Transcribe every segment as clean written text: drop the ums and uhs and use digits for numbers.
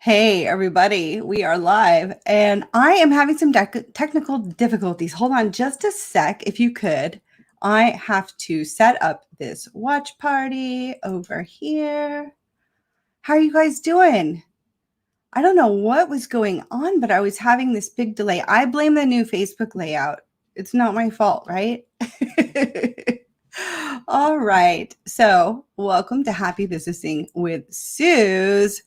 Hey, everybody, we are live and I am having some technical difficulties. Hold on just a sec, if you could. I have to set up this watch party over here. How are you guys doing? I don't know what was going on, but I was having this big delay. I blame the new Facebook layout. It's not my fault, right? All right. So, welcome to Happy Businessing with Suze.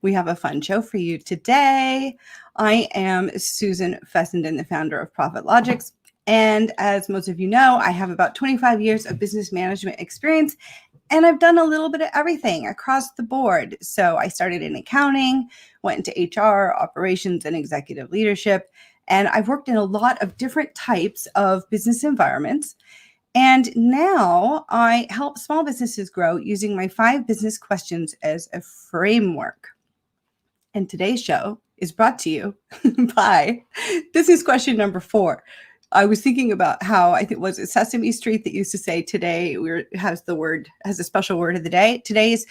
We have a fun show for you today. I am Susan Fessenden, the founder of Profit Logics. And as most of you know, I have about 25 years of business management experience, and I've done a little bit of everything across the board. So I started in accounting, went into HR, operations, and executive leadership. And I've worked in a lot of different types of business environments. And now I help small businesses grow using my 5 business questions as a framework. And today's show is brought to you by business question number 4. I was thinking about how I think was it Sesame Street that used to say today has a special word of the day. Today's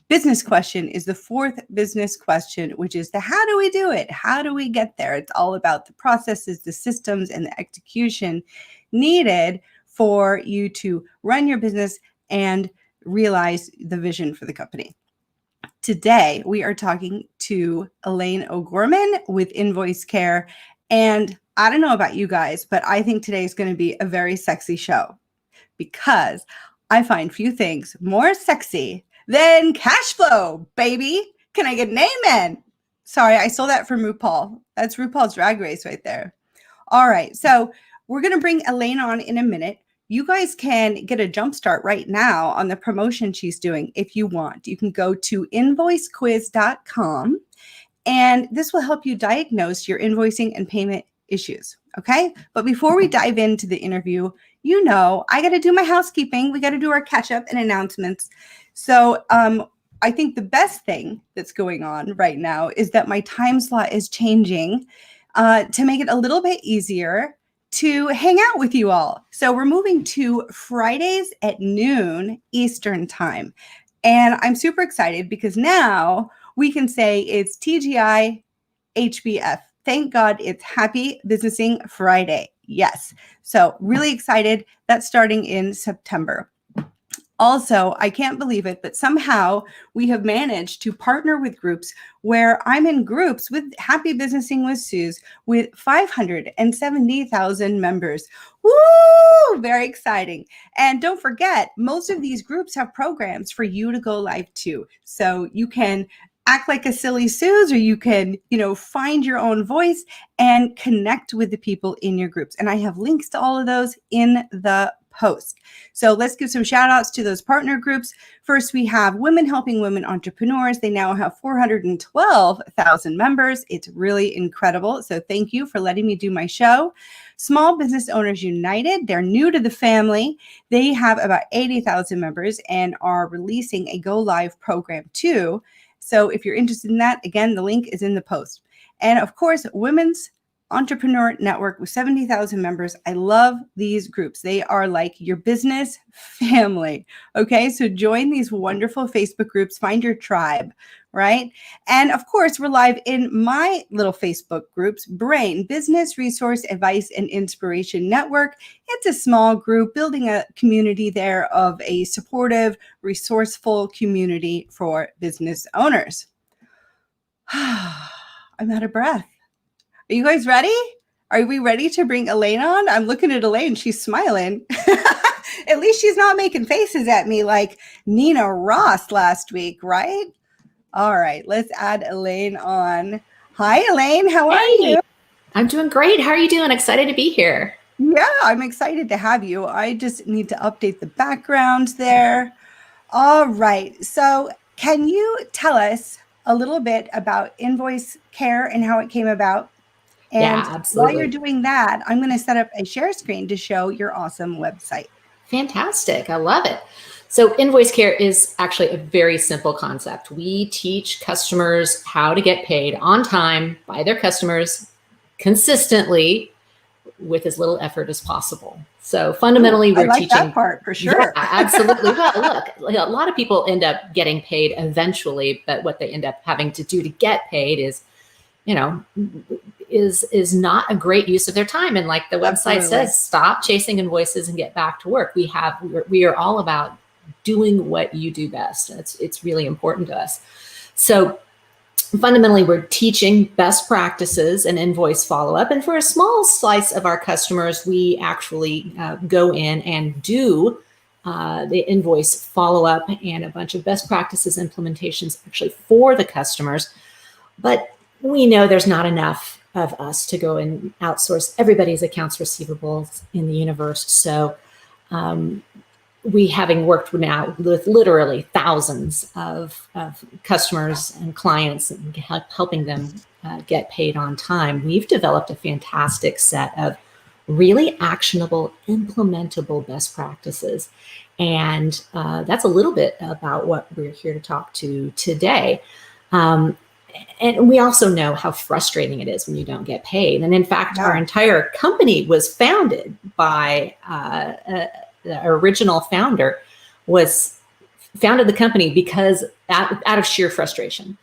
business question is the 4th business question, which is the how do we do it? How do we get there? It's all about the processes, the systems, and the execution needed for you to run your business and realize the vision for the company. Today, we are talking to Elaine O'Gorman with Invoice Care. And I don't know about you guys, but I think today is going to be a very sexy show because I find few things more sexy than cash flow, baby. Can I get an amen? Sorry, I stole that from RuPaul. That's RuPaul's Drag Race right there. All right, so we're going to bring Elaine on in a minute. You guys can get a jump start right now on the promotion she's doing if you want. You can go to invoicequiz.com, and this will help you diagnose your invoicing and payment issues, okay? But before we dive into the interview, you know, I got to do my housekeeping. We got to do our catch-up and announcements. So I think the best thing that's going on right now is that my time slot is changing to make it a little bit easier to hang out with you all. So we're moving to Fridays at noon Eastern time. And I'm super excited because now we can say it's TGI HBF. Thank God it's Happy Businessing Friday. Yes. So really excited. That's starting in September. Also, I can't believe it, but somehow we have managed to partner with groups where I'm in groups with Happy Businessing with Suze with 570,000 members. Woo! Very exciting. And don't forget, most of these groups have programs for you to go live to. So you can act like a silly Suze, or you can, find your own voice and connect with the people in your groups. And I have links to all of those in the post. So let's give some shout outs to those partner groups. First, we have Women Helping Women Entrepreneurs. They now have 412,000 members. It's really incredible. So thank you for letting me do my show. Small Business Owners United. They're new to the family. They have about 80,000 members and are releasing a Go Live program too. So if you're interested in that, again, the link is in the post. And of course, Women's Entrepreneur Network with 70,000 members. I love these groups. They are like your business family. Okay, so join these wonderful Facebook groups, find your tribe, right? And of course, we're live in my little Facebook groups, Brain, Business Resource Advice and Inspiration Network. It's a small group building a community there of a supportive, resourceful community for business owners. I'm out of breath. Are you guys ready? Are we ready to bring Elaine on? I'm looking at Elaine. She's smiling. At least she's not making faces at me like Nina Ross last week, right? All right, let's add Elaine on. Hi, Elaine. How are you? I'm doing great. How are you doing? Excited to be here. Yeah, I'm excited to have you. I just need to update the background there. All right. So can you tell us a little bit about Invoice Care and how it came about? And yeah, absolutely. while you're doing that, I'm going to set up a share screen to show your awesome website. Fantastic. I love it. So Invoice Care is actually a very simple concept. We teach customers how to get paid on time by their customers consistently with as little effort as possible. So fundamentally, we're I like teaching that part for sure. Yeah, absolutely. Well, look, a lot of people end up getting paid eventually, but what they end up having to do to get paid is, you know, is not a great use of their time. And like the website Absolutely. says, stop chasing invoices and get back to work. We are all about doing what you do best. It's really important to us. So fundamentally, we're teaching best practices and invoice follow-up. And for a small slice of our customers, we actually go in and do the invoice follow-up and a bunch of best practices implementations actually for the customers. But we know there's not enough of us to go and outsource everybody's accounts receivables in the universe. So we, having worked now with literally thousands of customers and clients and helping them get paid on time, we've developed a fantastic set of really actionable, implementable best practices. And that's a little bit about what we're here to talk to today. And we also know how frustrating it is when you don't get paid. And in fact, our entire company was founded by the original founder founded the company because out of sheer frustration.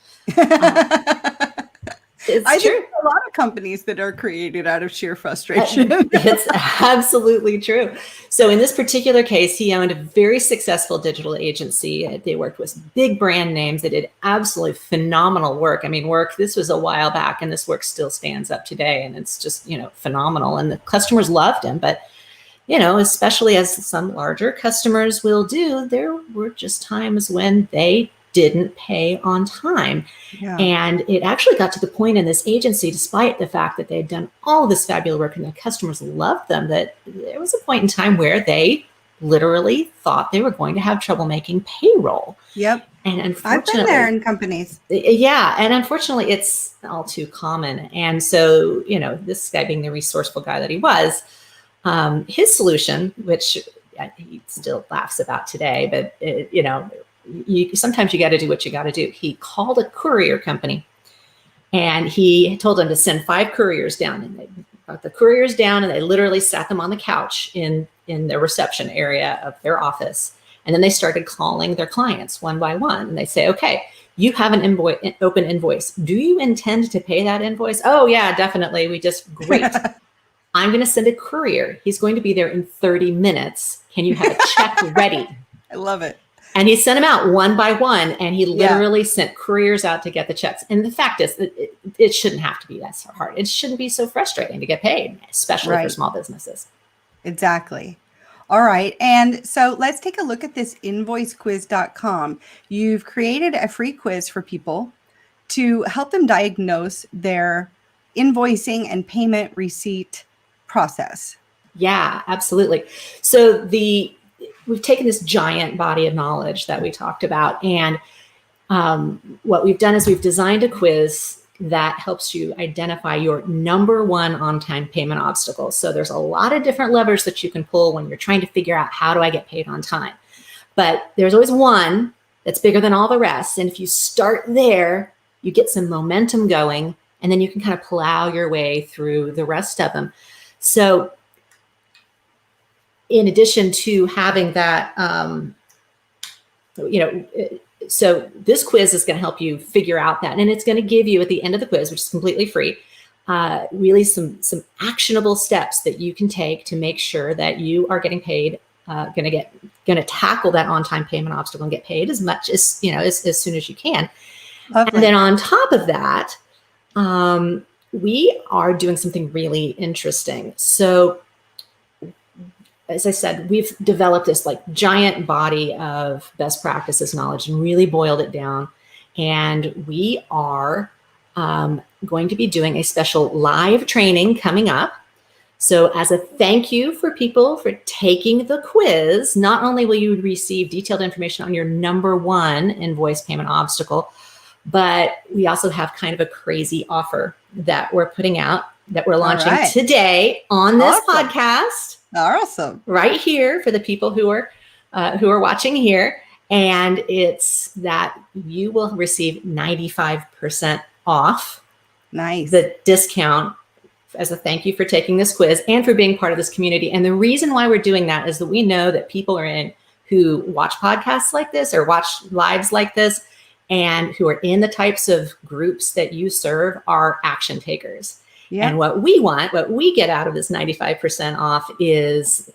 I think a lot of companies that are created out of sheer frustration. It's absolutely true. So in this particular case, he owned a very successful digital agency. They worked with big brand names. They did absolutely phenomenal work. I mean, this was a while back, and this work still stands up today. And it's just, phenomenal. And the customers loved him. But, especially as some larger customers will do, there were just times when they didn't pay on time. Yeah. And it actually got to the point in this agency, despite the fact that they'd done all of this fabulous work and their customers loved them, that there was a point in time where they literally thought they were going to have trouble making payroll. Yep. And unfortunately, I've been there in companies. Yeah. And unfortunately, it's all too common. And so, this guy, being the resourceful guy that he was, his solution, which he still laughs about today, but sometimes you got to do what you got to do. He called a courier company and he told them to send 5 couriers down, and they brought the couriers down and they literally sat them on the couch in the reception area of their office. And then they started calling their clients one by one, and they say, okay, you have an open invoice. Do you intend to pay that invoice? Oh yeah, definitely. Great. I'm going to send a courier. He's going to be there in 30 minutes. Can you have a check ready? I love it. And he sent them out one by one, and he literally sent couriers out to get the checks. And the fact is that it shouldn't have to be that so hard. It shouldn't be so frustrating to get paid, especially for small businesses. Exactly. All right. And so let's take a look at this invoicequiz.com. You've created a free quiz for people to help them diagnose their invoicing and payment receipt process. Yeah, absolutely. So we've taken this giant body of knowledge that we talked about, and what we've done is we've designed a quiz that helps you identify your number one on-time payment obstacle. So there's a lot of different levers that you can pull when you're trying to figure out, how do I get paid on time? But there's always one that's bigger than all the rest. And if you start there, you get some momentum going, and then you can kind of plow your way through the rest of them. So in addition to having that, so this quiz is going to help you figure out that. And it's going to give you at the end of the quiz, which is completely free, really some actionable steps that you can take to make sure that you are getting paid, going to tackle that on-time payment obstacle and get paid as much as, as soon as you can. Lovely. And then on top of that, we are doing something really interesting. So as I said, we've developed this giant body of best practices knowledge and really boiled it down. And we are going to be doing a special live training coming up. So as a thank you for people for taking the quiz, not only will you receive detailed information on your number one invoice payment obstacle, but we also have kind of a crazy offer that we're putting out, that we're launching today on this podcast. Awesome. Right here for the people who are watching here. And it's that you will receive 95% off. Nice. The discount as a thank you for taking this quiz and for being part of this community. And the reason why we're doing that is that we know that people are who watch podcasts like this or watch lives like this and who are in the types of groups that you serve are action takers. Yeah. And what we get out of this 95% off is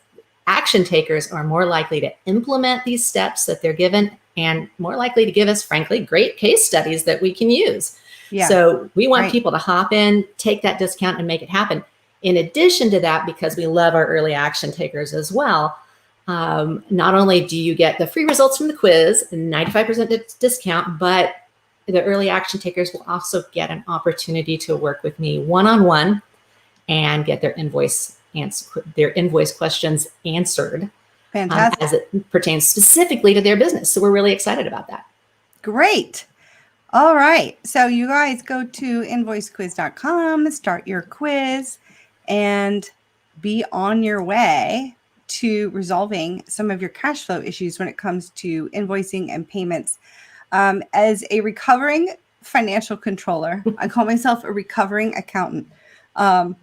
action takers are more likely to implement these steps that they're given and more likely to give us, frankly, great case studies that we can use. Yeah. So we want people to hop in, take that discount and make it happen. In addition to that, because we love our early action takers as well, not only do you get the free results from the quiz, 95% discount, but the early action takers will also get an opportunity to work with me one-on-one and get their invoice questions answered. Fantastic. As it pertains specifically to their business. So we're really excited about that. Great. All right. So you guys go to invoicequiz.com, start your quiz, and be on your way to resolving some of your cash flow issues when it comes to invoicing and payments. As a recovering financial controller, I call myself a recovering accountant. AR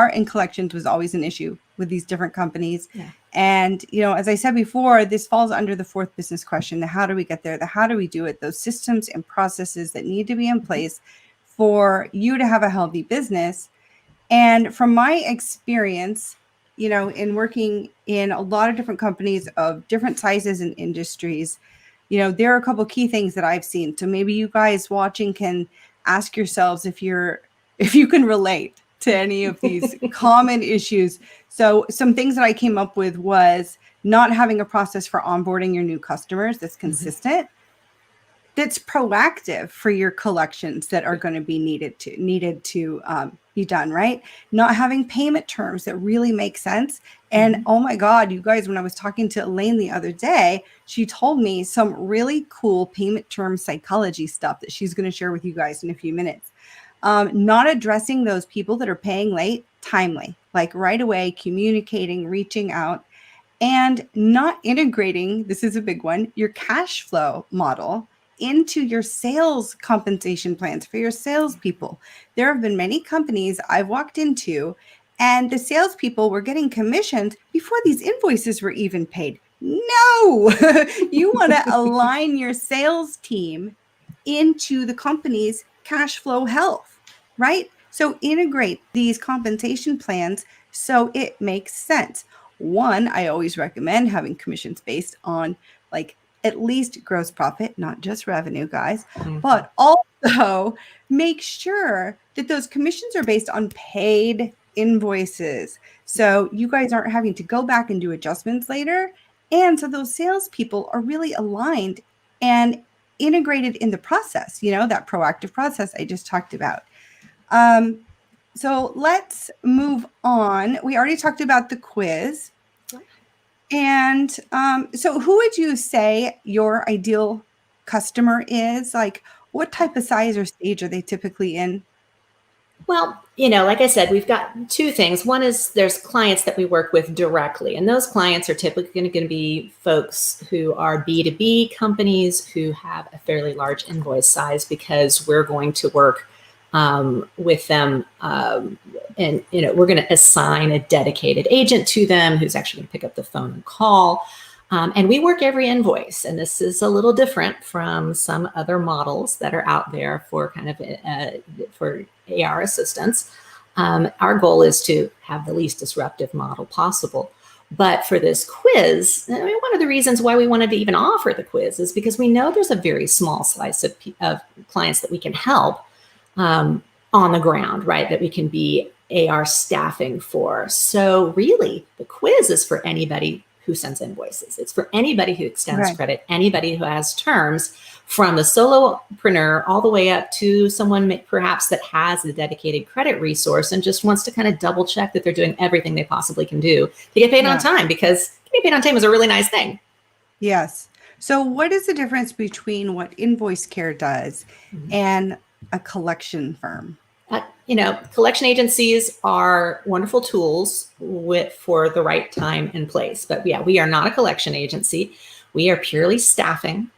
and collections was always an issue with these different companies. Yeah. And, as I said before, this falls under the fourth business question. The how do we get there? The how do we do it? Those systems and processes that need to be in place for you to have a healthy business. And from my experience, in working in a lot of different companies of different sizes and industries, there are a couple key things that I've seen. So maybe you guys watching can ask yourselves if you can relate to any of these common issues. So some things that I came up with was not having a process for onboarding your new customers that's consistent, that's proactive for your collections that are going to be needed to be done, right? Not having payment terms that really make sense. And oh my God, you guys, when I was talking to Elaine the other day, she told me some really cool payment term psychology stuff that she's going to share with you guys in a few minutes. Not addressing those people that are paying late timely, like right away, communicating, reaching out, and not integrating, this is a big one, your cash flow model into your sales compensation plans for your salespeople. There have been many companies I've walked into and the salespeople were getting commissioned before these invoices were even paid. No, you want to align your sales team into the company's cash flow health, right? So integrate these compensation plans so it makes sense. One, I always recommend having commissions based on at least gross profit, not just revenue, guys, but also make sure that those commissions are based on paid invoices. So you guys aren't having to go back and do adjustments later. And so those salespeople are really aligned and integrated in the process, that proactive process I just talked about. So let's move on. We already talked about the quiz. And so who would you say your ideal customer is? What type of size or stage are they typically in? Well, like I said, we've got two things. One is there's clients that we work with directly, and those clients are typically going to be folks who are B2B companies who have a fairly large invoice size because we're going to work with them, and we're going to assign a dedicated agent to them who's actually going to pick up the phone and call. And we work every invoice, and this is a little different from some other models that are out there for kind of for AR assistance. Our goal is to have the least disruptive model possible. But for this quiz, one of the reasons why we wanted to even offer the quiz is because we know there's a very small slice of clients that we can help on the ground, right? That we can be AR staffing for. So really, the quiz is for anybody who sends invoices. It's for anybody who extends credit, anybody who has terms, from the solopreneur all the way up to someone perhaps that has a dedicated credit resource and just wants to kind of double check that they're doing everything they possibly can do to get paid on time, because getting paid on time is a really nice thing. Yes. So what is the difference between what Invoice Care does and a collection firm? Collection agencies are wonderful tools for the right time and place. But yeah, we are not a collection agency. We are purely staffing.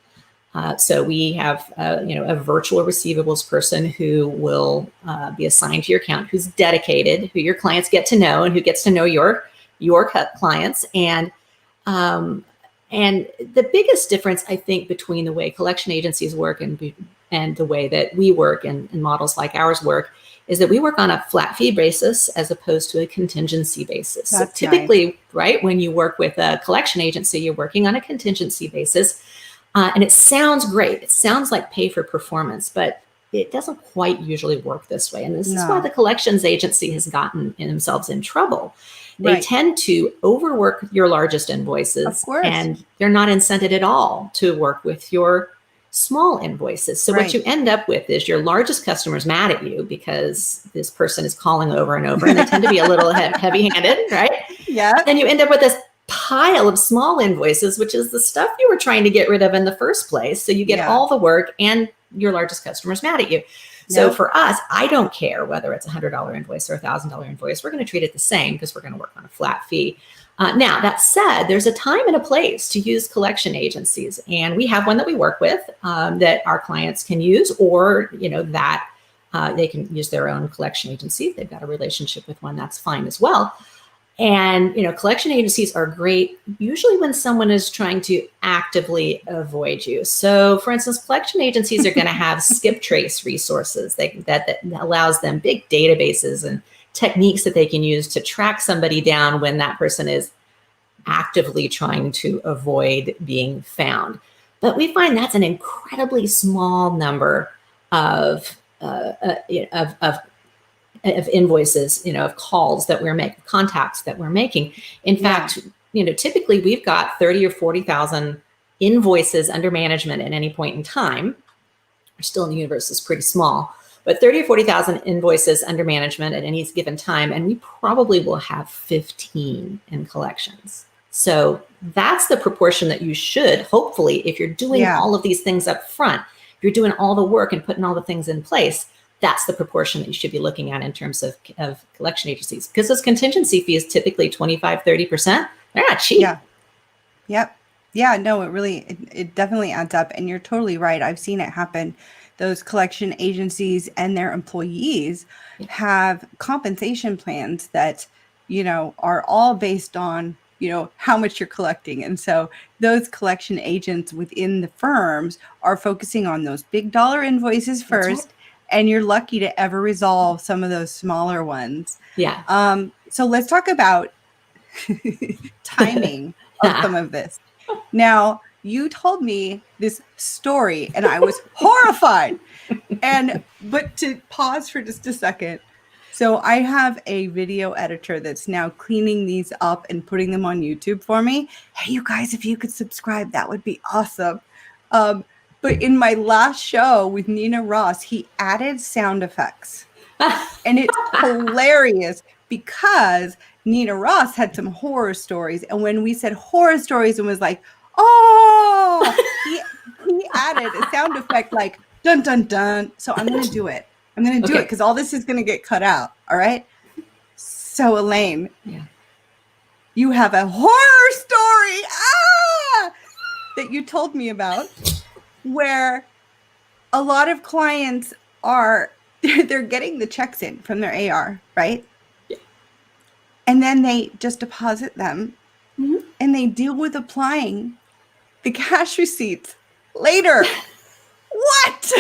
So we have, a virtual receivables person who will be assigned to your account, who's dedicated, who your clients get to know, and who gets to know your clients. And the biggest difference, I think, between the way collection agencies work and the way that we work and models like ours work is that we work on a flat fee basis as opposed to a contingency basis. That's so typically, nice. right, when you work with a collection agency, you're working on a contingency basis. And it sounds great. It sounds like pay for performance, but it doesn't quite usually work this way. And this is why the collections agency has gotten themselves in trouble. They tend to overwork your largest invoices, of course, and they're not incented at all to work with your small invoices. So what you end up with is your largest customer's mad at you because this person is calling over and over, and they tend to be a little heavy-handed, right? Yeah. Then you end up with this pile of small invoices, which is the stuff you were trying to get rid of in the first place. So you get all the work, and your largest customer's mad at you. So for us, I don't care whether it's a $100 invoice or a $1,000 invoice. We're going to treat it the same because we're going to work on a flat fee. Now, that said, there's a time and a place to use collection agencies. And we have one that we work with that our clients can use, or, that they can use their own collection agency. If they've got a relationship with one, that's fine as well. And, collection agencies are great usually when someone is trying to actively avoid you. So, for instance, collection agencies are going to have skip trace resources that allows them big databases and techniques that they can use to track somebody down when that person is actively trying to avoid being found. But we find that's an incredibly small number of invoices, of calls that we're making, contacts that we're making. In fact, typically we've got 30 or 40,000 invoices under management at any point in time. We're still in the universe is pretty small, but 30 or 40,000 invoices under management at any given time. And we probably will have 15 in collections. So that's the proportion that you should, hopefully, if you're doing all of these things up front, if you're doing all the work and putting all the things in place, that's the proportion that you should be looking at in terms of collection agencies. Because those contingency fees, typically 25, 30%, they're not cheap. Yeah. Yep. Yeah, no, it definitely adds up. And you're totally right. I've seen it happen. Those collection agencies and their employees have compensation plans that, are all based on, how much you're collecting. And so those collection agents within the firms are focusing on those big dollar invoices first. And you're lucky to ever resolve some of those smaller ones. Yeah. So let's talk about timing of some of this. Now, you told me this story and I was horrified. But to pause for just a second. So I have a video editor that's now cleaning these up and putting them on YouTube for me. Hey, you guys, if you could subscribe, that would be awesome. But in my last show with Nina Ross, he added sound effects. And it's hilarious because Nina Ross had some horror stories. And when we said horror stories and was like, he added a sound effect like dun, dun, dun. So I'm going to do it. I'm going to do it because all this is going to get cut out. All right. So Elaine, you have a horror story that you told me about where a lot of clients they're getting the checks in from their AR, right? Yeah. And then they just deposit them and they deal with applying the cash receipts later. What?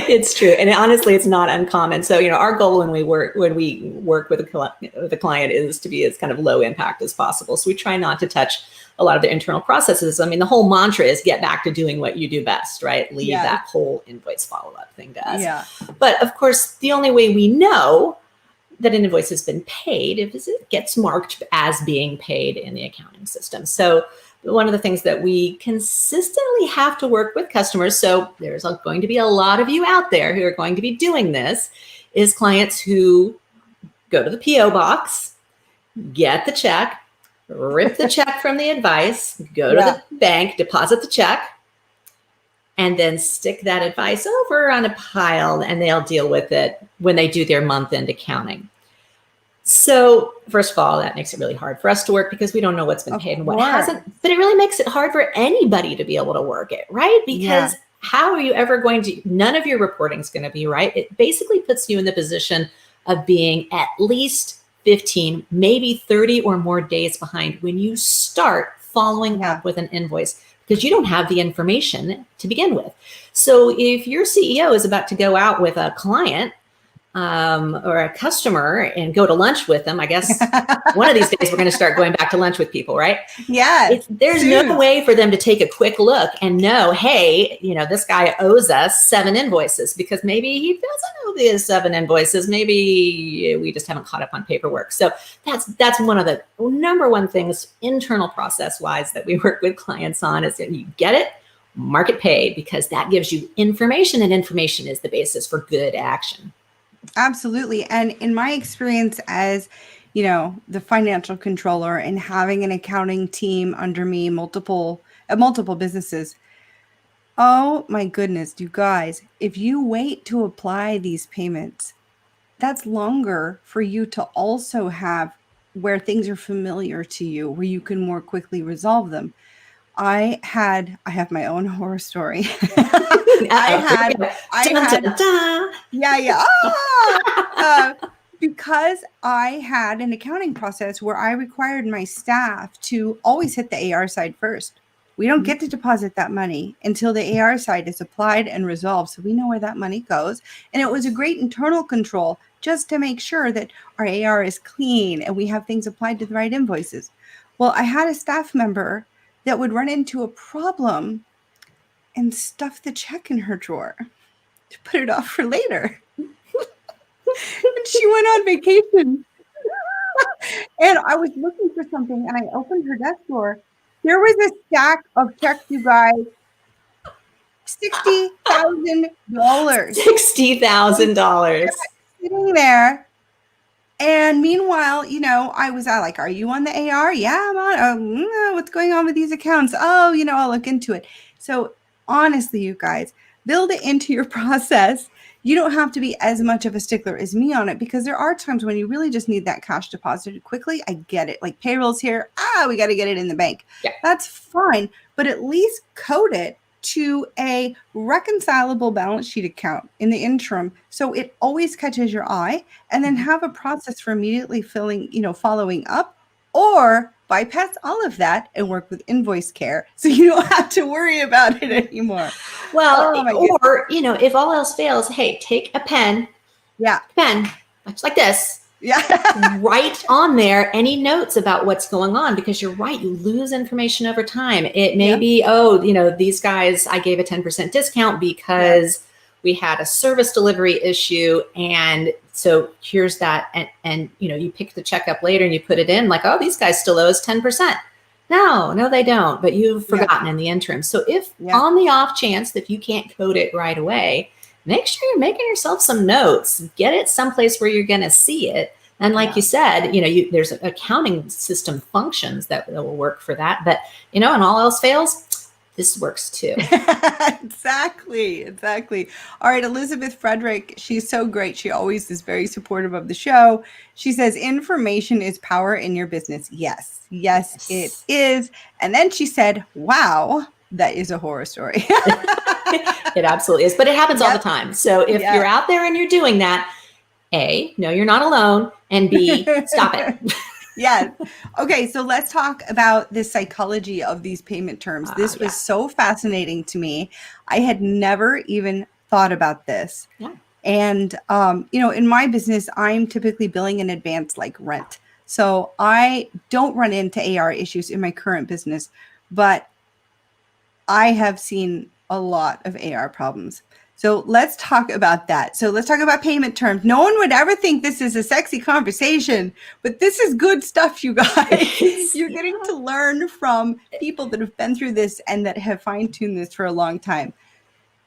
It's true. And honestly, it's not uncommon. So, our goal when we work with a client is to be as kind of low impact as possible. So we try not to touch a lot of the internal processes. I mean, the whole mantra is get back to doing what you do best, right? Leave that whole invoice follow-up thing to us. Yeah. But of course, the only way we know that an invoice has been paid is it gets marked as being paid in the accounting system. So one of the things that we consistently have to work with customers, so there's going to be a lot of you out there who are going to be doing this, is clients who go to the PO box, get the check, rip the check from the advice, go to the bank, deposit the check, and then stick that advice over on a pile, and they'll deal with it when they do their month-end accounting. So first of all, that makes it really hard for us to work because we don't know what's been paid and what hasn't, but it really makes it hard for anybody to be able to work it, right? Because how are you ever going to, none of your reporting is going to be right. It basically puts you in the position of being at least 15, maybe 30 or more days behind when you start following up with an invoice because you don't have the information to begin with. So if your CEO is about to go out with a client or a customer and go to lunch with them, I guess one of these days we're going to start going back to lunch with people, right? Yeah. There's no way for them to take a quick look and know, hey, this guy owes us 7 invoices because maybe he doesn't owe these 7 invoices. Maybe we just haven't caught up on paperwork. So that's one of the number one things internal process wise that we work with clients on is that you get it, market pay, because that gives you information and information is the basis for good action. Absolutely. And in my experience as, the financial controller and having an accounting team under me, multiple businesses. Oh my goodness, you guys, if you wait to apply these payments, that's longer for you to also have where things are familiar to you, where you can more quickly resolve them. I have my own horror story. Because I had an accounting process where I required my staff to always hit the AR side first. We don't get to deposit that money until the AR side is applied and resolved. So we know where that money goes. And it was a great internal control just to make sure that our AR is clean and we have things applied to the right invoices. Well, I had a staff member that would run into a problem and stuff the check in her drawer to put it off for later. And she went on vacation. And I was looking for something and I opened her desk drawer. There was a stack of checks, you guys. $60,000. $60,000. Sitting there. And meanwhile, I was like, are you on the AR? Yeah, I'm on. What's going on with these accounts? Oh, I'll look into it. So honestly, you guys, build it into your process. You don't have to be as much of a stickler as me on it because there are times when you really just need that cash deposited quickly. I get it. Like payroll's here. We got to get it in the bank. Yeah. That's fine. But at least code it to a reconcilable balance sheet account in the interim. So it always catches your eye, and then have a process for immediately following up, or bypass all of that and work with invoice care. So you don't have to worry about it anymore. Well, or, if all else fails, hey, take a pen. Yeah. Pen, much like this. Yeah. Write on there any notes about what's going on, because you're right. You lose information over time. It may be, these guys, I gave a 10% discount because we had a service delivery issue. And so here's that. And you pick the check up later and you put it in like, oh, these guys still owe us 10%. No, they don't. But you've forgotten in the interim. So if on the off chance that you can't code it right away, make sure you're making yourself some notes. Get it someplace where you're going to see it. And like you said, there's accounting system functions that will work for that. But, and all else fails, this works too. Exactly. All right, Elizabeth Frederick, she's so great. She always is very supportive of the show. She says, information is power in your business. Yes, it is. And then she said, wow, that is a horror story. It absolutely is, but it happens all the time. So if you're out there and you're doing that, A, no, you're not alone, and B, stop it. Yes. Okay, so let's talk about the psychology of these payment terms. This was so fascinating to me. I had never even thought about this. Yeah. And, in my business, I'm typically billing in advance like rent. So I don't run into AR issues in my current business, but I have seen a lot of AR problems. So let's talk about that. So let's talk about payment terms. No one would ever think this is a sexy conversation, but this is good stuff, you guys. You're getting to learn from people that have been through this and that have fine-tuned this for a long time.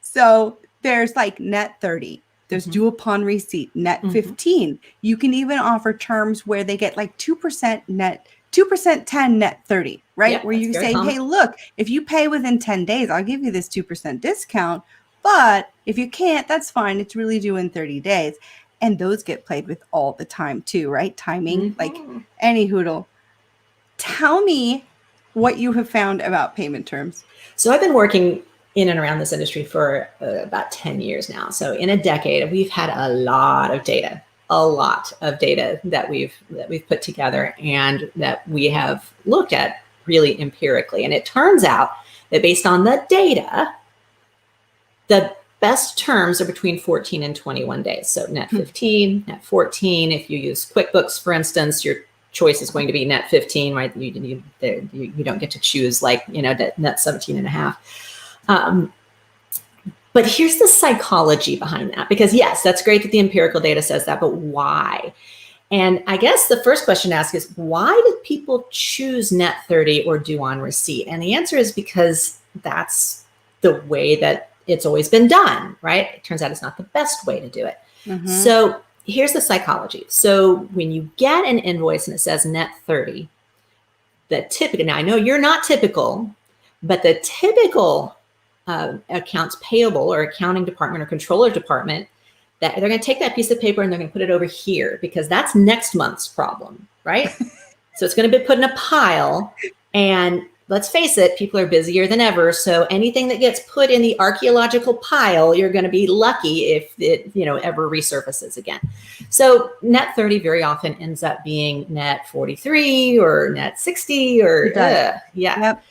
So there's like net 30. There's due upon receipt, net 15. You can even offer terms where they get like 2% net, 2% 10, net 30, right? Yep, where you say, hey, look, if you pay within 10 days, I'll give you this 2% discount. But if you can't, that's fine. It's really due in 30 days. And those get played with all the time too, right? Timing, like Mhm. any hoodle. Tell me what you have found about payment terms. So I've been working in and around this industry for about 10 years now. So in a decade, we've had a lot of data that we've put together and that we have looked at really empirically. And it turns out that based on the data, the best terms are between 14 and 21 days. So net 15, net 14. If you use QuickBooks, for instance, your choice is going to be net 15, right? You don't get to choose like, net 17 and a half. But here's the psychology behind that, because yes, that's great that the empirical data says that, but why? And I guess the first question to ask is, why did people choose net 30 or due on receipt? And the answer is because that's the way that it's always been done, right? It turns out it's not the best way to do it. Mm-hmm. So here's the psychology. So when you get an invoice and it says net 30, the typical, now I know you're not typical, but the typical accounts payable or accounting department or controller department, that they're going to take that piece of paper and they're going to put it over here because that's next month's problem, right? So it's going to be put in a pile, and let's face it, people are busier than ever. So anything that gets put in the archaeological pile, you're going to be lucky if it, ever resurfaces again. So net 30 very often ends up being net 43 or net 60 or Yep.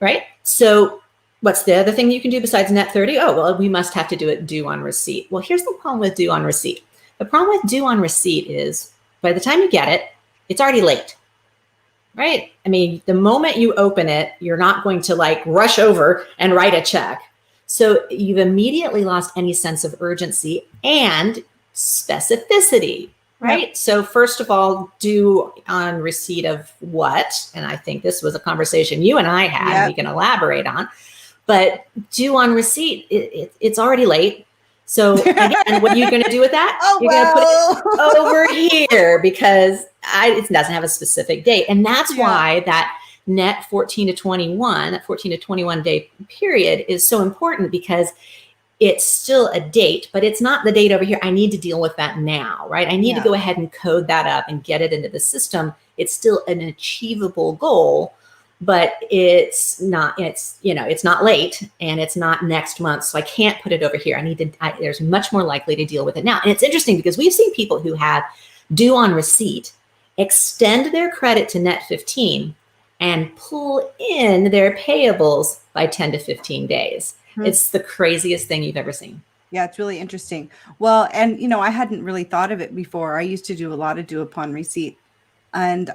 Right. So what's the other thing you can do besides net 30? Oh, well, we must have to do it due on receipt. Well, here's the problem with due on receipt. The problem with due on receipt is by the time you get it, it's already late. Right? I mean, the moment you open it, you're not going to like rush over and write a check. So you've immediately lost any sense of urgency and specificity, right? Yep. So first of all, due on receipt of what? And I think this was a conversation you and I had, yep. We can elaborate on, but due on receipt, it's already late. So again, what are you going to do with that? You're going to put it over here because it doesn't have a specific date. And that's why that net 14 to 21 day period is so important, because it's still a date, but it's not the date over here. I need to deal with that now, right? I need to go ahead and code that up and get it into the system. It's still an achievable goal, but it's not late and it's not next month. So I can't put it over here. There's much more likely to deal with it now. And it's interesting because we've seen people who have due on receipt extend their credit to net 15 and pull in their payables by 10 to 15 days. Mm-hmm. It's the craziest thing you've ever seen. Yeah, it's really interesting. Well, and I hadn't really thought of it before. I used to do a lot of due upon receipt. And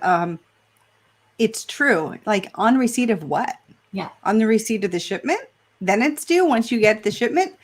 it's true. Like on receipt of what? Yeah. On the receipt of the shipment, then it's due once you get the shipment.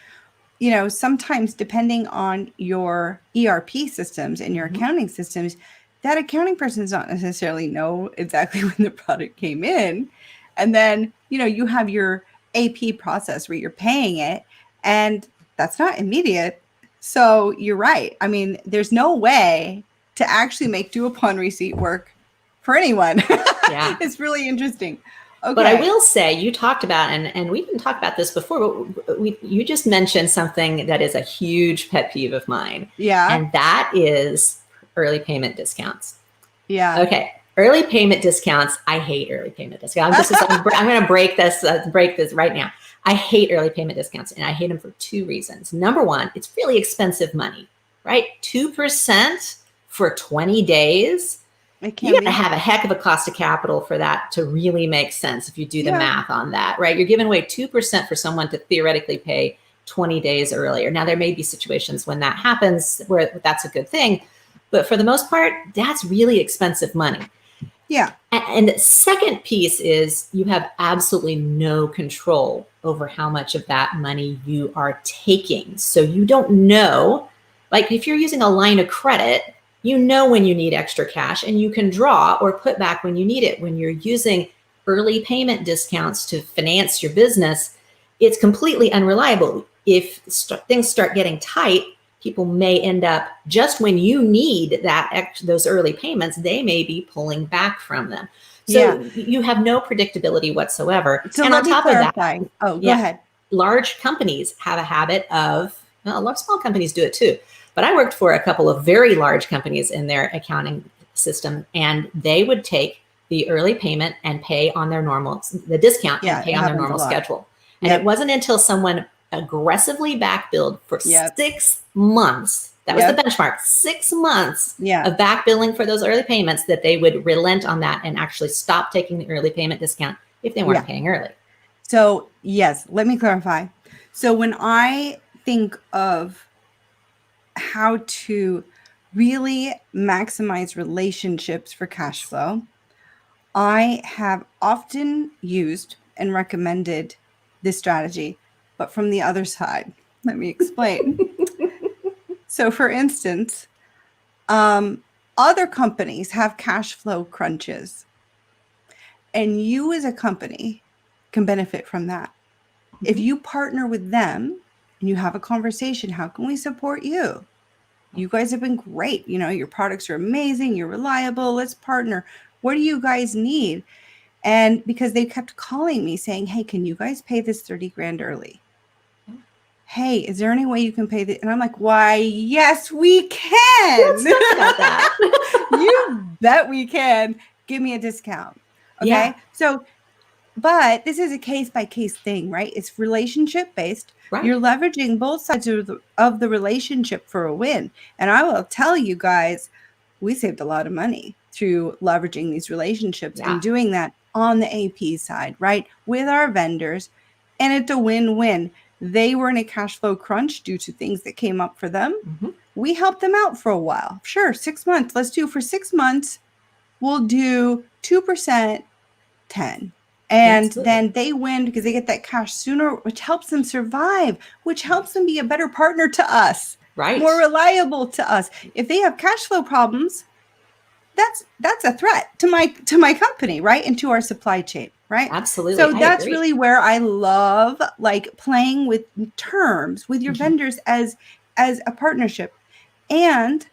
Sometimes depending on your ERP systems and your mm-hmm. accounting systems, that accounting person does not necessarily know exactly when the product came in. And then, you have your AP process where you're paying it, and that's not immediate. So you're right. I mean, there's no way to actually make due upon receipt work for anyone. Yeah. It's really interesting. Okay. But I will say, you talked about, and we didn't talk about this before, but you just mentioned something that is a huge pet peeve of mine. Yeah. And that is early payment discounts. Yeah. Okay. Early payment discounts. I hate early payment discounts. I'm going to break this right now. I hate early payment discounts, and I hate them for two reasons. Number one, it's really expensive money, right? 2% for 20 days. You got to have a heck of a cost of capital for that to really make sense if you do the math on that, right? You're giving away 2% for someone to theoretically pay 20 days earlier. Now, there may be situations when that happens where that's a good thing, but for the most part, that's really expensive money. Yeah. And the second piece is you have absolutely no control over how much of that money you are taking. So you don't know, like if you're using a line of credit, when you need extra cash and you can draw or put back when you need it. When you're using early payment discounts to finance your business, it's completely unreliable. If things start getting tight, people may end up, just when you need those early payments, they may be pulling back from them. So you have no predictability whatsoever. So and on top of that, go ahead. Large companies have a habit of, small companies do it too, But I worked for a couple of very large companies in their accounting system, and they would take the early payment and pay on their normal, the discount and pay on their normal schedule. And it wasn't until someone aggressively back billed for 6 months, that was the benchmark, 6 months of back billing for those early payments, that they would relent on that and actually stop taking the early payment discount if they weren't paying early. So yes, let me clarify. So when I think of how to really maximize relationships for cash flow, I have often used and recommended this strategy, but from the other side. Let me explain. So for instance, other companies have cash flow crunches, and you as a company can benefit from that. If you partner with them and you have a conversation, how can we support you? You guys have been great. You know, your products are amazing. You're reliable. Let's partner. What do you guys need? And because they kept calling me saying, hey, can you guys pay this 30 grand early? Hey, is there any way you can pay and I'm like, why, yes, we can. Let's talk about that. You bet we can. Give me a discount. Okay. Yeah. So, but this is a case by case thing, right? It's relationship based. Right. You're leveraging both sides of the relationship for a win. And I will tell you guys, we saved a lot of money through leveraging these relationships and doing that on the AP side, right? With our vendors. And it's a win-win. They were in a cash flow crunch due to things that came up for them. We helped them out for a while. Sure, 6 months. Let's do for 6 months. We'll do 2%, 10. And then they win because they get that cash sooner, which helps them survive, which helps them be a better partner to us, more reliable to us. If they have cash flow problems, that's a threat to my company, right? And to our supply chain, right? Absolutely. So that's really where I love like playing with terms with your vendors as a partnership. And,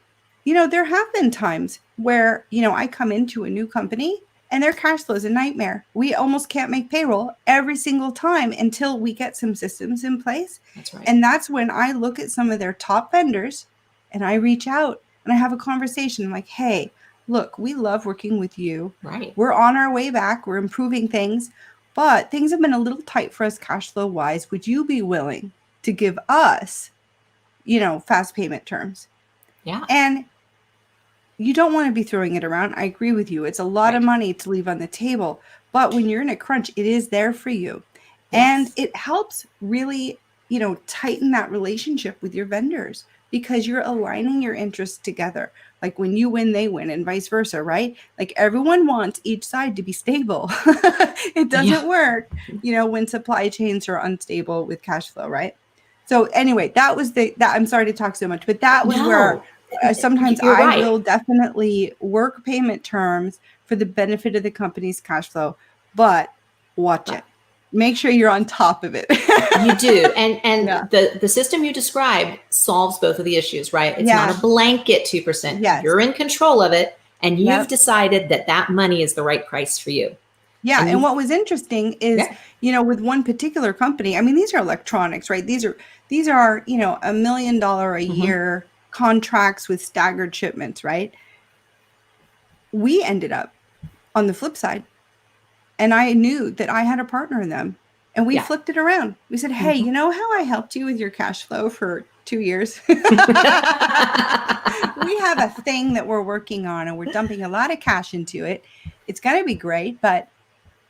you know, there have been times where, you know, I come into a new company and their cash flow is a nightmare. We almost can't make payroll every single time until we get some systems in place. That's right. And that's when I look at some of their top vendors and I reach out and I have a conversation. I'm like, hey, look, we love working with you. Right. We're on our way back. We're improving things, but things have been a little tight for us cash flow wise. Would you be willing to give us, you know, fast payment terms? Yeah. And you don't want to be throwing it around. I agree with you. It's a lot of money to leave on the table, but when you're in a crunch, it is there for you. And it helps really, you know, tighten that relationship with your vendors because you're aligning your interests together. Like when you win, they win and vice versa, right? Like everyone wants each side to be stable. It doesn't work, you know, when supply chains are unstable with cash flow, right? So anyway, that was I'm sorry to talk so much, but that was where sometimes I will definitely work payment terms for the benefit of the company's cash flow, but watch it. Make sure you're on top of it. You do. And the system you described solves both of the issues, right? It's not a blanket 2%. Yes. You're in control of it. And you've decided that money is the right price for you. Yeah. And what was interesting is, you know, with one particular company, I mean, these are electronics, right? These are, you know, $1 million a year contracts with staggered shipments, right? We ended up on the flip side. And I knew that I had a partner in them. And we flipped it around. We said, hey, you know how I helped you with your cash flow for 2 years? We have a thing that we're working on and we're dumping a lot of cash into it. It's going to be great, but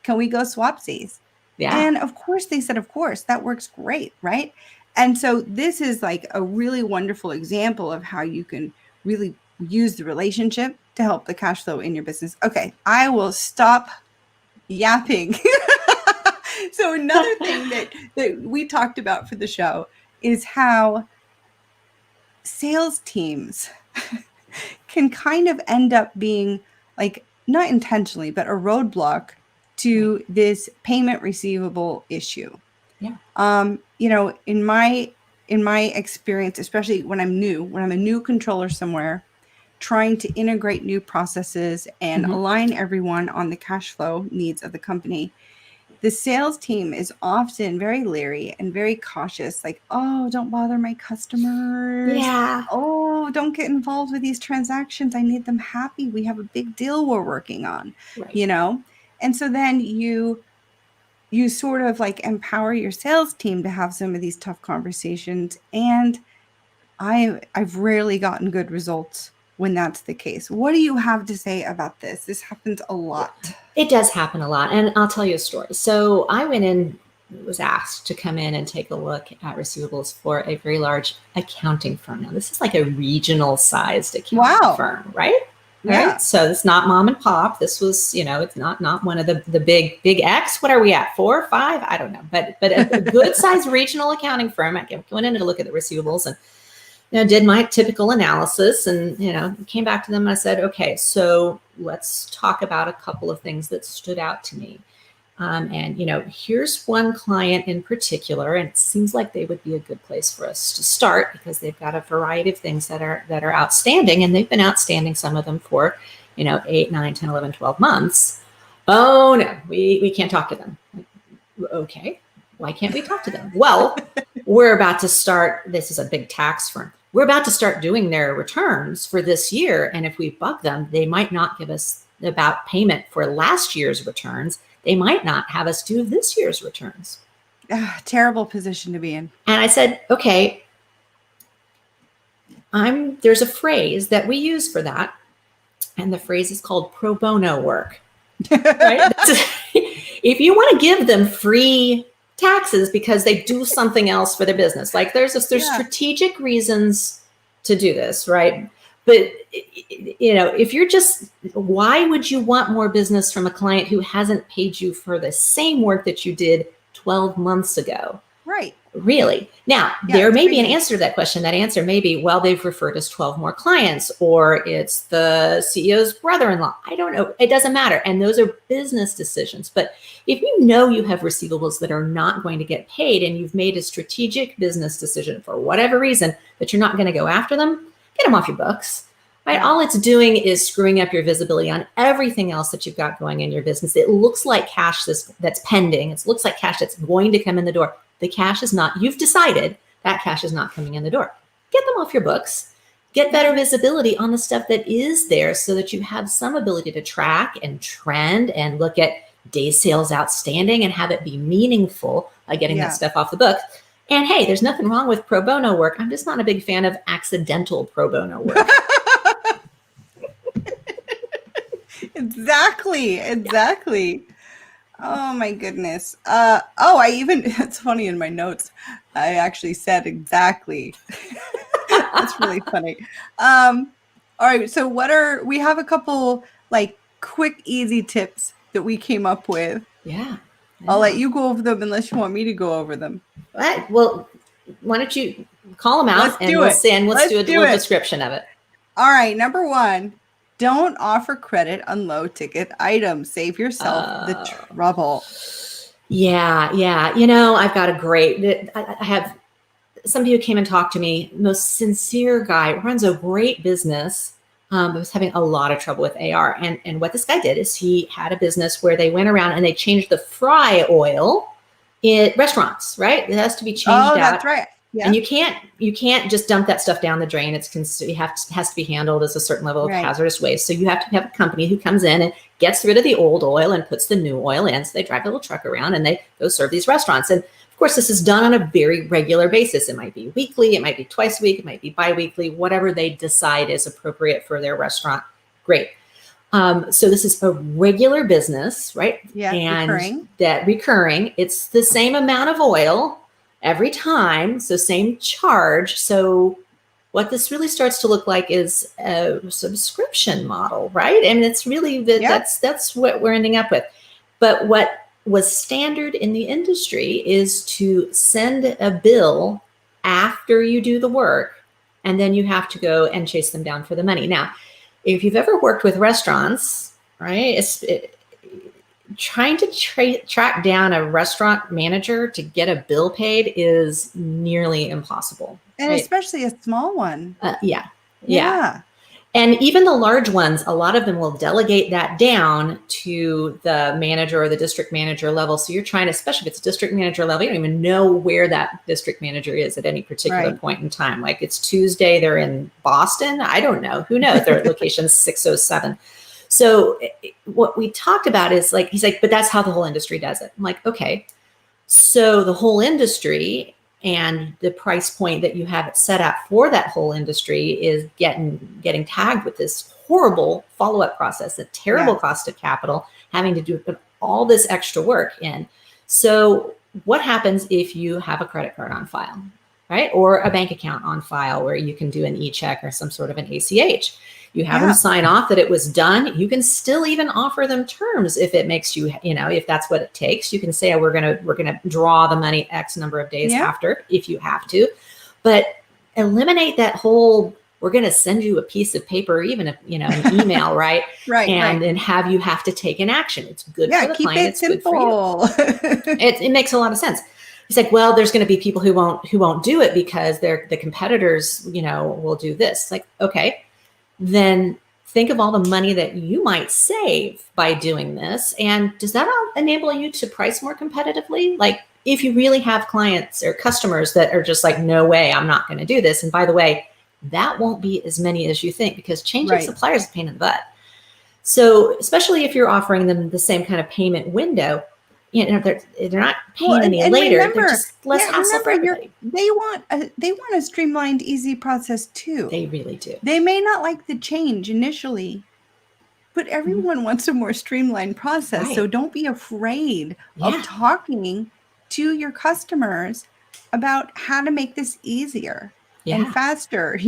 can we go swapsies? Yeah. And of course, they said, of course, that works great, right? And so this is like a really wonderful example of how you can really use the relationship to help the cash flow in your business. Okay, I will stop yapping. So another thing that we talked about for the show is how sales teams can kind of end up being like, not intentionally, but a roadblock to this payment receivable issue. Yeah. You know, in my experience, especially when I'm a new controller somewhere, trying to integrate new processes and align everyone on the cash flow needs of the company, the sales team is often very leery and very cautious. Like, oh, don't bother my customers. Yeah. Oh, no, don't get involved with these transactions. I need them happy. We have a big deal we're working on, Right. you know? And so then you sort of like empower your sales team to have some of these tough conversations. And I've rarely gotten good results when that's the case. What do you have to say about this? This happens a lot. It does happen a lot. And I'll tell you a story. So I went in, was asked to come in and take a look at receivables for a very large accounting firm. Now, this is like a regional sized accounting firm, right? Yeah. Right. So it's not mom and pop. This was, it's not one of the big X. What are we at? 4 or 5? I don't know. But a good sized regional accounting firm. I went in to look at the receivables and did my typical analysis and, came back to them and I said, okay, so let's talk about a couple of things that stood out to me. And here's one client in particular, and it seems like they would be a good place for us to start because they've got a variety of things that are outstanding, and they've been outstanding, some of them for, 8, 9, 10, 11, 12 months. Oh no, we can't talk to them. Okay, why can't we talk to them? Well, we're about to start, this is a big tax firm. We're about to start doing their returns for this year. And if we bug them, they might not give us about payment for last year's returns. They might not have us do this year's returns. Terrible position to be in. And I said, okay, there's a phrase that we use for that. And the phrase is called pro bono work. Right? If you want to give them free taxes because they do something else for their business, like there's strategic reasons to do this, right? But if you're just, why would you want more business from a client who hasn't paid you for the same work that you did 12 months ago? Right. Really? Now, there may be an answer to that question. That answer may be, well, they've referred us 12 more clients, or it's the CEO's brother-in-law. I don't know. It doesn't matter. And those are business decisions. But if you know you have receivables that are not going to get paid and you've made a strategic business decision for whatever reason that you're not going to go after them, get them off your books. Right? Yeah. All it's doing is screwing up your visibility on everything else that you've got going in your business. It looks like cash that's pending. It looks like cash that's going to come in the door. The cash is not, you've decided that cash is not coming in the door. Get them off your books. Get better visibility on the stuff that is there so that you have some ability to track and trend and look at day sales outstanding and have it be meaningful by getting that stuff off the books. And hey, there's nothing wrong with pro bono work. I'm just not a big fan of accidental pro bono work. Exactly. Oh my goodness. It's funny in my notes. I actually said exactly. That's really funny. All right. So we have a couple like quick, easy tips that we came up with. Yeah. I'll let you go over them unless you want me to go over them. Right. Well, why don't you call them out and let's do a little description of it. All right. Number 1. Don't offer credit on low ticket items. Save yourself the trouble. Yeah. I've got I have somebody who came and talked to me, most sincere guy, runs a great business, but was having a lot of trouble with AR. And what this guy did is he had a business where they went around and they changed the fry oil in restaurants, right? It has to be changed out. Oh, that's right. Yeah. And you can't just dump that stuff down the drain. Has to be handled as a certain level of hazardous waste. So you have to have a company who comes in and gets rid of the old oil and puts the new oil in. So they drive a little truck around and they go serve these restaurants. And of course, this is done on a very regular basis. It might be weekly, it might be twice a week, it might be bi-weekly, whatever they decide is appropriate for their restaurant. Great. So this is a regular business, right? Yeah. And recurring, it's the same amount of oil every time, so same charge. So what this really starts to look like is a subscription model, right? And it's really that's what we're ending up with. But what was standard in the industry is to send a bill after you do the work, and then you have to go and chase them down for the money. Now, if you've ever worked with restaurants, right, trying to track down a restaurant manager to get a bill paid is nearly impossible. And especially a small one. Yeah. And even the large ones, a lot of them will delegate that down to the manager or the district manager level. So you're trying to, especially if it's district manager level, you don't even know where that district manager is at any particular point in time. Like it's Tuesday, they're in Boston. I don't know. Who knows? They're at location 607. So what we talked about is like, he's like, but that's how the whole industry does it. I'm like, okay. So the whole industry and the price point that you have it set up for that whole industry is getting tagged with this horrible follow-up process, a terrible cost of capital, having to put all this extra work in. So what happens if you have a credit card on file, right? Or a bank account on file where you can do an e-check or some sort of an ACH? You have them sign off that it was done. You can still even offer them terms if it makes you, if that's what it takes. You can say, oh, we're gonna draw the money X number of days after, if you have to. But eliminate that whole, we're gonna send you a piece of paper, even if an email, right? And then have you have to take an action. It's good for the client. It's simple. Good for you. It makes a lot of sense. He's like, well, there's going to be people who won't do it because the competitors, will do this. Like, okay. Then think of all the money that you might save by doing this. And does that enable you to price more competitively? Like if you really have clients or customers that are just like, no way, I'm not going to do this. And by the way, that won't be as many as you think because changing suppliers is a pain in the butt. So especially if you're offering them the same kind of payment window, they're not paying any later. Remember, they're just less hassle for everybody. They want a streamlined, easy process too. They really do. They may not like the change initially, but everyone wants a more streamlined process. Right. So don't be afraid of talking to your customers about how to make this easier and faster.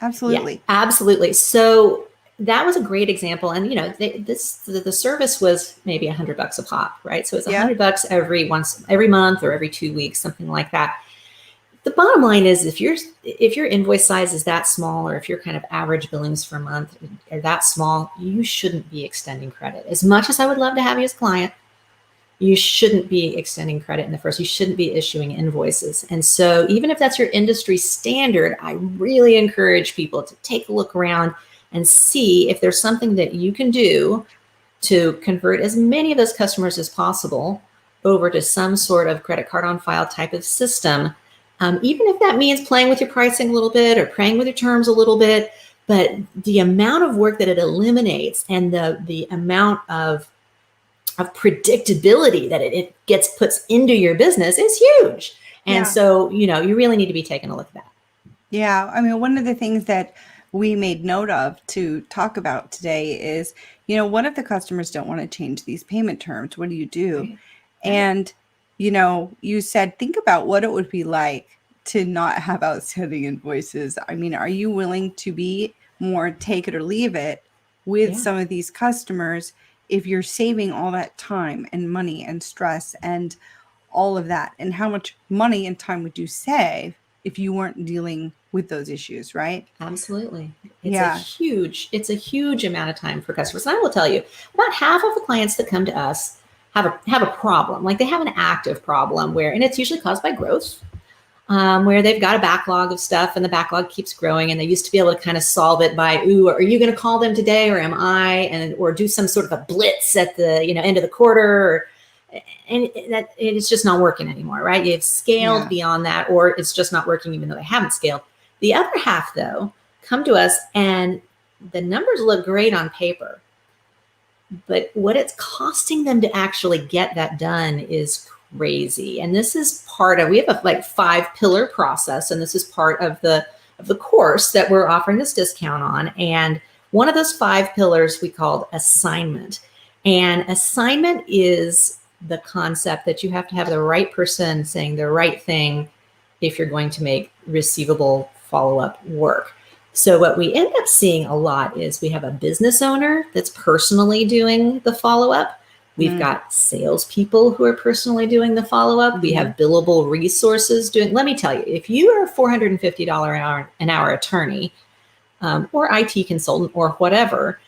Absolutely, absolutely. So that was a great example. And, the service was maybe $100 a pop, right? So it's $100 every month or every 2 weeks, something like that. The bottom line is if your invoice size is that small, or if your kind of average billings per month are that small, you shouldn't be extending credit. As much as I would love to have you as a client, you shouldn't be extending credit in the first. You shouldn't be issuing invoices. And so even if that's your industry standard, I really encourage people to take a look around and see if there's something that you can do to convert as many of those customers as possible over to some sort of credit card on file type of system. Even if that means playing with your pricing a little bit or playing with your terms a little bit, but the amount of work that it eliminates and the amount of predictability that it puts into your business is huge. And so, you really need to be taking a look at that. Yeah. I mean, one of the things that we made note of to talk about today is, what if the customers don't want to change these payment terms? What do you do? Right. And, you said, think about what it would be like to not have outstanding invoices. I mean, are you willing to be more take it or leave it with some of these customers if you're saving all that time and money and stress and all of that? And how much money and time would you save if you weren't dealing with those issues, right? Absolutely. It's a huge amount of time for customers. And I will tell you, about half of the clients that come to us have a problem. Like they have an active problem and it's usually caused by growth, where they've got a backlog of stuff and the backlog keeps growing, and they used to be able to kind of solve it by, are you going to call them today or am I? Or do some sort of a blitz at the end of the quarter, and that it's just not working anymore, right? You've scaled beyond that, or it's just not working even though they haven't scaled. The other half, though, come to us and the numbers look great on paper, but what it's costing them to actually get that done is crazy. And this is we have a 5-pillar process, and this is part of the course that we're offering this discount on. And one of those 5 pillars we called assignment. And assignment is the concept that you have to have the right person saying the right thing if you're going to make receivable follow-up work. So what we end up seeing a lot is we have a business owner that's personally doing the follow-up. We've got salespeople who are personally doing the follow-up. We have billable resources doing. Let me tell you, if you are a $450 an hour attorney or IT consultant or whatever,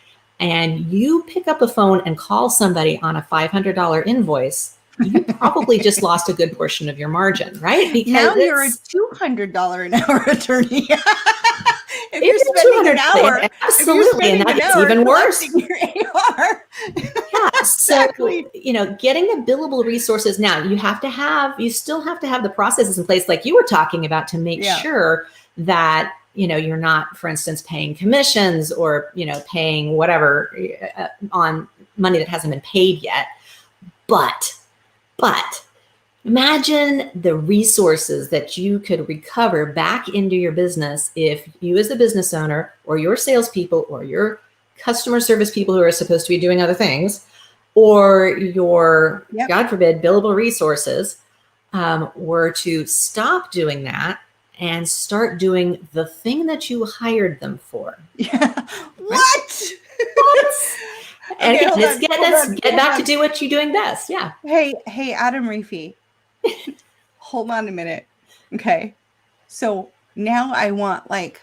and you pick up the phone and call somebody on a $500 invoice, you probably just lost a good portion of your margin, right? Because now you're a $200 an hour attorney. If you're spending an hour. Absolutely. And that's even worse. Your AR. Yeah. So, getting the billable resources now, you still have to have the processes in place like you were talking about to make sure that, you're not, for instance, paying commissions or, paying whatever on money that hasn't been paid yet. But imagine the resources that you could recover back into your business if you as the business owner or your salespeople or your customer service people who are supposed to be doing other things or your, God forbid, billable resources were to stop doing that and start doing the thing that you hired them for. Yeah. What? And let's get back to do what you're doing best. Yeah. Hey, Adam Reefy. Hold on a minute. Okay. So now I want like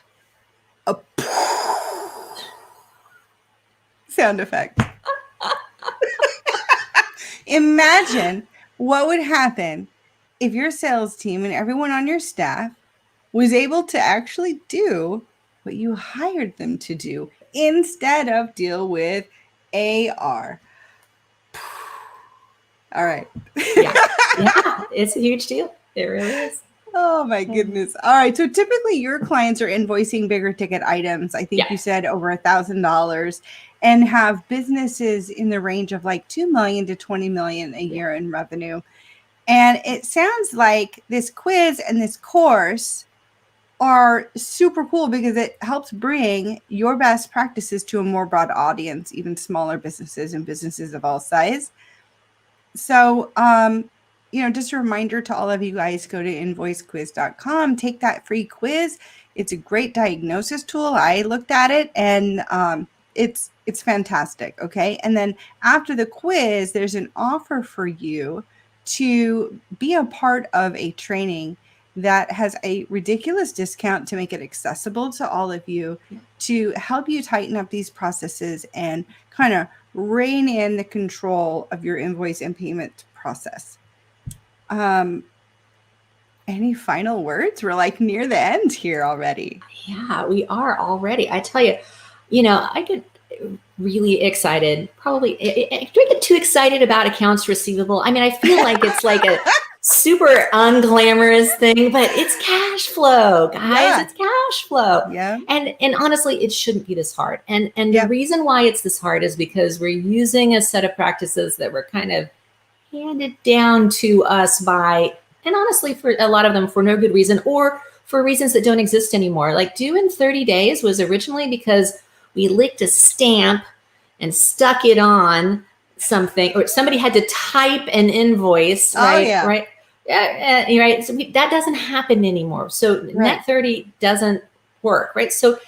a sound effect. Imagine what would happen if your sales team and everyone on your staff was able to actually do what you hired them to do instead of deal with AR. All right. Yeah, it's a huge deal. It really is. Oh my goodness. All right. So typically your clients are invoicing bigger ticket items. I think you said over $1,000 and have businesses in the range of like 2 million to 20 million a year in revenue. And it sounds like this quiz and this course are super cool because it helps bring your best practices to a more broad audience, even smaller businesses and businesses of all size. So, just a reminder to all of you guys, go to invoicequiz.com, take that free quiz. It's a great diagnosis tool. I looked at it and it's fantastic. Okay. And then after the quiz, there's an offer for you to be a part of a training that has a ridiculous discount to make it accessible to all of you to help you tighten up these processes and kind of rein in the control of your invoice and payment process. Any final words? We're like near the end here already. Yeah, we are already. I tell you, I get really excited. Probably, do I get too excited about accounts receivable? I mean, I feel like it's like a super unglamorous thing, but it's cash flow, guys. It's cash flow. Yeah. And honestly, it shouldn't be this hard. And the reason why it's this hard is because we're using a set of practices that were kind of handed down to us by, and honestly, for a lot of them for no good reason or for reasons that don't exist anymore. Like due in 30 days was originally because we licked a stamp and stuck it on something, or somebody had to type an invoice, right? Right. Right. So that doesn't happen anymore. So net 30 doesn't work, right? So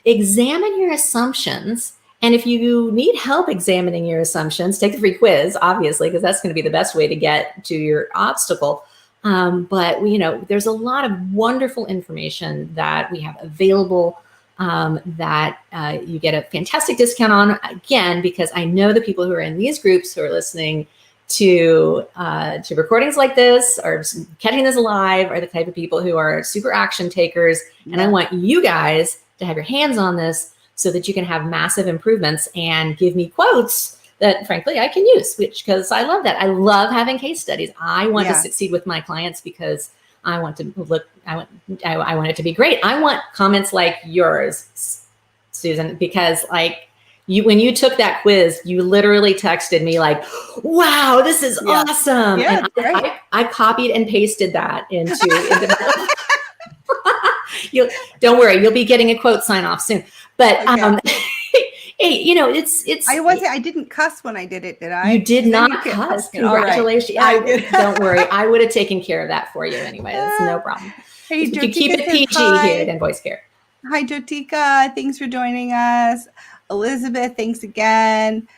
examine your assumptions. And if you need help examining your assumptions, take the free quiz, obviously, because that's going to be the best way to get to your obstacle. But there's a lot of wonderful information that we have available that you get a fantastic discount on, again, because I know the people who are in these groups who are listening to recordings like this or catching this live are the type of people who are super action takers. And I want you guys to have your hands on this so that you can have massive improvements and give me quotes that, frankly, I can use, because I love that. I love having case studies. I want to succeed with my clients because I want to I want it to be great. I want comments like yours, Susan, because when you took that quiz, you literally texted me like, wow, this is awesome. Yeah, and I copied and pasted that into don't worry, you'll be getting a quote sign off soon. But hey, I didn't cuss when I did it, did I? You did not cuss. Congratulations. Right. Don't worry. I would have taken care of that for you anyway. That's no problem. Hey, you keep it PG here at Invoice Care. Hi, Jotika. Thanks for joining us. Elizabeth, thanks again.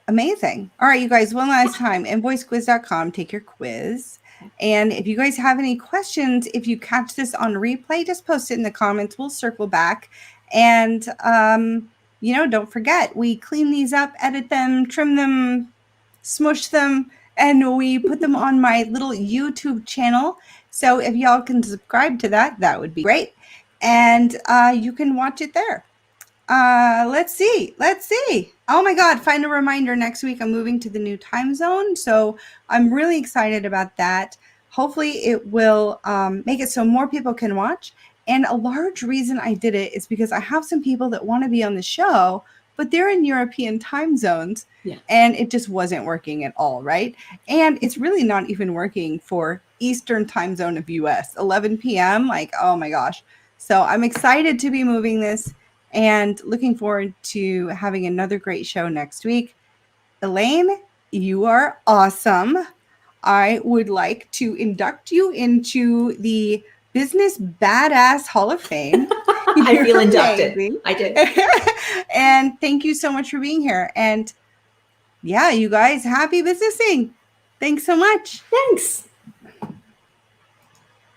Amazing. All right, you guys, one last time, invoicequiz.com, take your quiz. And if you guys have any questions, if you catch this on replay, just post it in the comments. We'll circle back. And, don't forget, we clean these up, edit them, trim them, smush them, and we put them on my little YouTube channel. So if y'all can subscribe to that, that would be great. and you can watch it there. Let's see. Oh my God, find a reminder next week. I'm moving to the new time zone. So I'm really excited about that. Hopefully it will make it so more people can watch. And a large reason I did it is because I have some people that want to be on the show, but they're in European time zones. Yeah. And it just wasn't working at all, right? And it's really not even working for Eastern time zone of US, 11 p.m. Like, oh my gosh. So I'm excited to be moving this and looking forward to having another great show next week. Elaine, you are awesome. I would like to induct you into the Business Badass Hall of Fame. I feel inducted. Amazing. I did. And thank you so much for being here. And yeah, you guys, happy businessing. Thanks so much. Thanks.